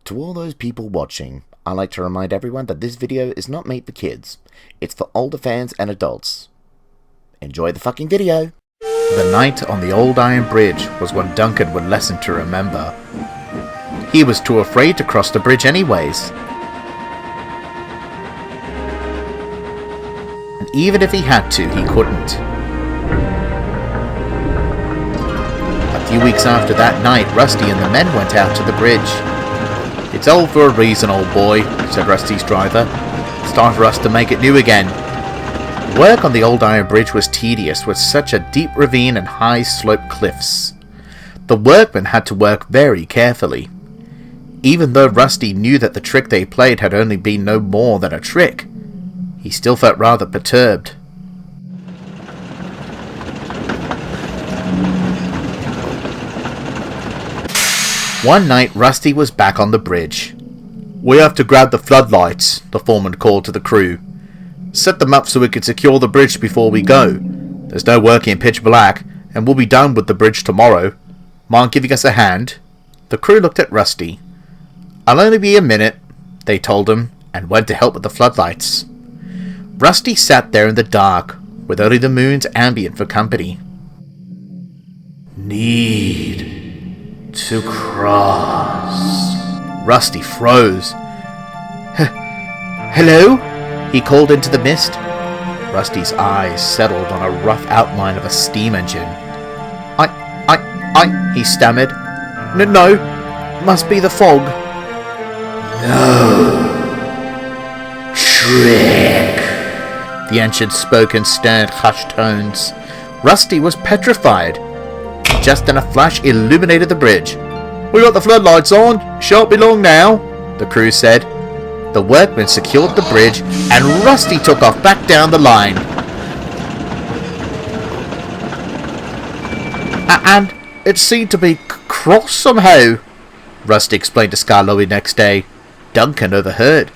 To all those people watching, I like to remind everyone that this video is not made for kids. It's for older fans and adults. Enjoy the fucking video! The night on the old iron bridge was one Duncan would lesson to remember. He was too afraid to cross the bridge anyways. And even if he had to, he couldn't. A few weeks after that night, Rusty and the men went out to the bridge. "It's all for a reason, old boy," said Rusty's driver. "It's time for us to make it new again." Work on the old iron bridge was tedious with such a deep ravine and high sloped cliffs. The workmen had to work very carefully. Even though Rusty knew that the trick they played had only been no more than a trick, he still felt rather perturbed. One night, Rusty was back on the bridge. "We have to grab the floodlights," the foreman called to the crew. "Set them up so we can secure the bridge before we go. There's no work in pitch black, and we'll be done with the bridge tomorrow. Mind giving us a hand?" The crew looked at Rusty. "I'll only be a minute," they told him, and went to help with the floodlights. Rusty sat there in the dark, with only the moon's ambient for company. "Need to cross." Rusty froze. "Hello?" he called into the mist. Rusty's eyes settled on a rough outline of a steam engine. I, he stammered. No, must be the fog." "No. Trick," the engine spoke in stern, hushed tones. Rusty was petrified. Just then a flash illuminated the bridge. "We got the floodlights on. Shan't be long now," the crew said. The workmen secured the bridge, and Rusty took off back down the line. And it seemed to be crossed somehow," Rusty explained to Skarloey next day. Duncan overheard.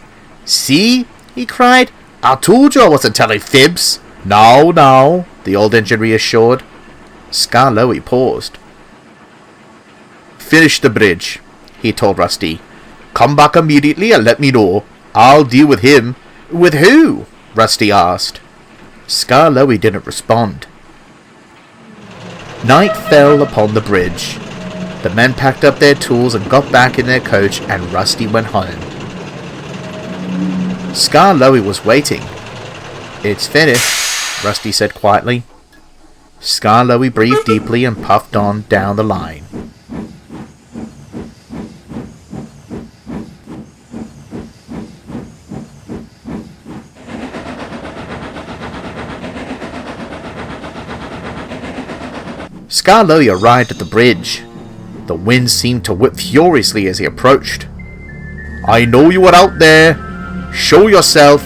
"See?" he cried. "I told you I wasn't telling fibs." No, the old engine reassured. Skarloey paused. "Finish the bridge," he told Rusty. "Come back immediately and let me know. I'll deal with him." "With who?" Rusty asked. Skarloey didn't respond. Night fell upon the bridge. The men packed up their tools and got back in their coach, and Rusty went home. Skarloey was waiting. "It's finished," Rusty said quietly. Skarloey breathed deeply and puffed on down the line. Skarloey arrived at the bridge. The wind seemed to whip furiously as he approached. "I know you are out there. Show yourself."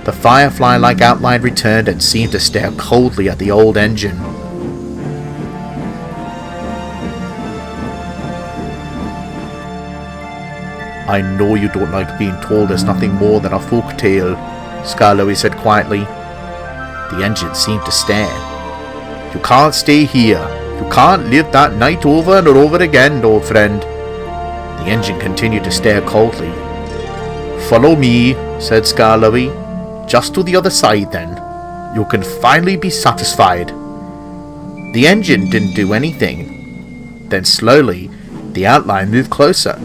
The firefly-like outline returned and seemed to stare coldly at the old engine. "I know you don't like being told there's nothing more than a folk tale," Skarloey said quietly. The engine seemed to stare. "You can't stay here. You can't live that night over and over again, old friend." The engine continued to stare coldly. "Follow me," said Skarloey. "Just to the other side then. You can finally be satisfied." The engine didn't do anything. Then slowly, the outline moved closer.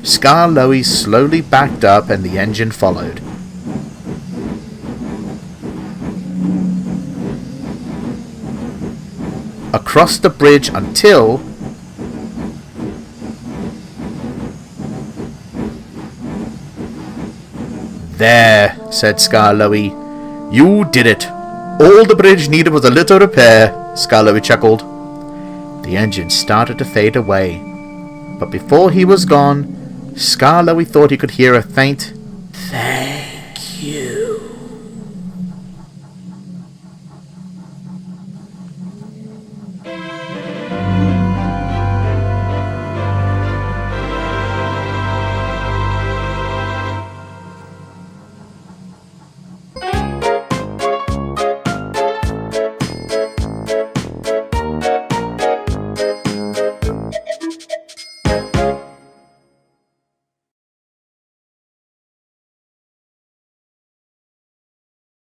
Skarloey slowly backed up and the engine followed. Across the bridge until... "There," said Skarloey. "You did it. All the bridge needed was a little repair," Skarloey chuckled. The engine started to fade away. But before he was gone, Skarloey thought he could hear a faint